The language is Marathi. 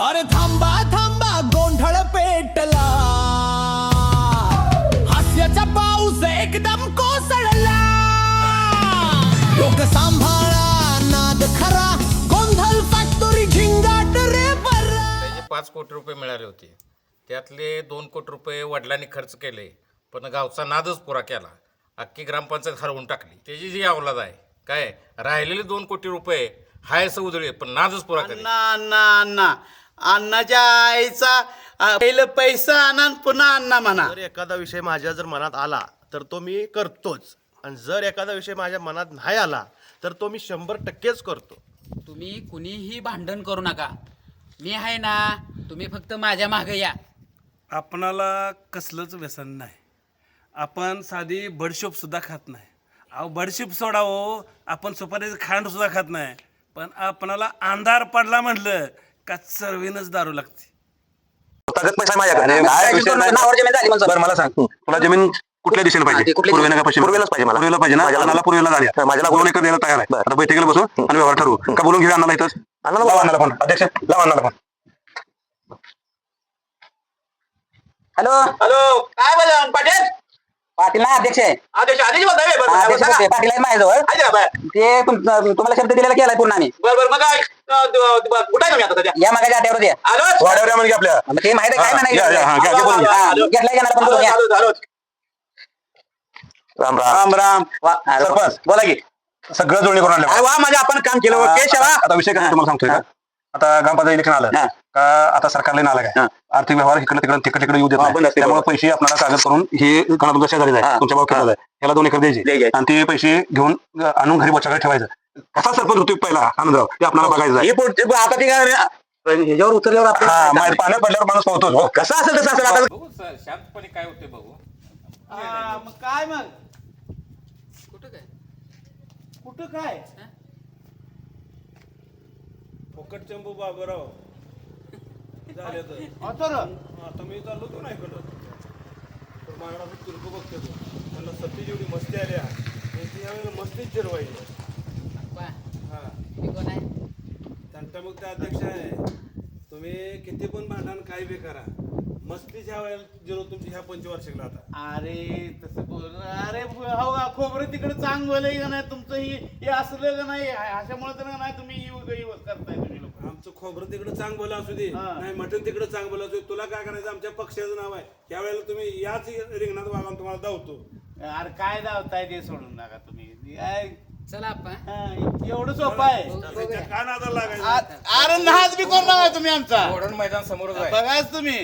अरे थांबा थांबा गोंधळ पेटला, हास्याचा पाऊस एकदम कोसळला. लोक सांभाळा नाद खरा, गोंधळ फॅक्टोरी झिंगाट रे बरा. त्याचे 5 कोटी रुपये मिळाले होते. त्यातले 2 कोटी रुपये वडिलांनी खर्च केले, पण गावचा नादच पुरा केला. अख्खी ग्रामपंचायत हरवून टाकली. त्याची जी अवलाद आहे काय, राहिलेले 2 कोटी रुपये हाय असं उधळले, पण नादच पुरा केला. अण्णा अण्णाच्या आईचा पहिलं पैसा आणा पुन्हा अण्णा म्हणा. जर एखादा विषय माझ्या जर मनात आला तर तो मी करतोच, आणि जर एखादा विषय माझ्या मनात नाही आला तर तो मी 100%च करतो. तुम्ही कुणीही भांडण करू नका, मी आहे ना. तुम्ही फक्त माझ्या मागे या. आपणाला कसलंच व्यसन नाही. आपण साधी बडशोप सुद्धा खात नाही. अहो बडशोप सोडावं, आपण सुपारीचं खांड सुद्धा खात नाही. पण आपणाला अंधार पडला म्हटलं का चरवीनच दारू लागते. पैसा माझ्याकडे बरं मला सांग, तुला जमीन कुठल्या दिशेला पाहिजे? पूर्वेला का पश्चिम? पूर्वेलाच पाहिजे. मला पूर्वेला पाहिजे ना. अण्णाला पूर्वेला झाली. माझ्याला 2 एकर द्यायला तयार आहे. आता बैठकीला बसू आणि व्यवहार ठरवू. का बोलून घेऊया अण्णाला इथंच? अण्णाला फोन. अध्यक्ष लावा अण्णाला फोन. हॅलो हॅलो काय बरं पाटील? पाटील ना अध्यक्ष आहे. आदेश अध्यक्ष बोलतोय. पाटील आहे माझ्याजवळ. ते तुम्हाला शब्द दिलेला केलाय पूर्ण आम्ही. बरोबर मग काय कुठे तुम्ही आता सध्या? या मागाच्या आट्यावर या. वाड्यावर या म्हणजे आपल्या मग ते माहिती आहे काय बोलून घेतलाय घेणार पण बोलून या. राम राम राम. सरपंच बोला की. सगळं जोडणी करून आणलं. वा म्हणजे आपण काम केलं. ओके शेवा. आता विषय काय तुम्हाला सांगतोय का, आता ग्रामपंचायत इलेक्शन आलं का आता सरकारला नाला काय आर्थिक व्यवहार इकडे तिकडे येऊ देत नाही. त्यामुळे पैसे आपल्याला कागद करून हे तुमच्या शेजारी आहे, तुमच्या भाऊ केला आहे, त्याला 2 एकर द्यायचे आणि ते पैसे घेऊन आणून घरी बचाकडे ठेवायचं. कसा सरपंच होतो पहिला आनंदराव, ते आपल्याला बघायचं आहे. आता ते ह्याच्यावर उतरल्यावर आपण पाण्यात पडल्यावर माणूस पाहतो. कसं असेल तसं असेल. आता बघू सर, शांतपणे काय होते बघू. मग काय मग कुठं काय फुकट चंबू बाबूराव झाले तर आता मी चाललो तो नाही कडत तर माझ्या तिरकं बघतो. मला सत्ती जेवढी मस्ती आल्या यावेळेला मस्तीच जिरवायची. हा कोण आहे? त्यांचा मग ते अध्यक्ष आहे. तुम्ही किती पण भांडण काही बी करा, मस्तीच्या वेळेला जिरो तुमची ह्या 25 आता. अरे तसं बोल. अरे हो खोबरं तिकडे चांगलं आहे का नाही तुमचं? हे असलं का नाही अशामुळे तर नाही तुम्ही करताय तुम्ही लोक. आमचं खोबरं तिकडे चांग बोला असू दे, नाही मटण तिकडे चांग बोला असू दे. तुला काय करायचं? आमच्या पक्षाचं नाव आहे. त्यावेळेला तुम्ही याच रिंगणात वागा, तुम्हाला धावतो. अरे काय धावताय ते सोडून नका तुम्ही. चला आपण एवढं सोपं आहे. का नादाला लागायचं? अरे नाच बी करू नका तुम्ही आमचा. गोडण मैदान समोरच आहे. बघाच तुम्ही.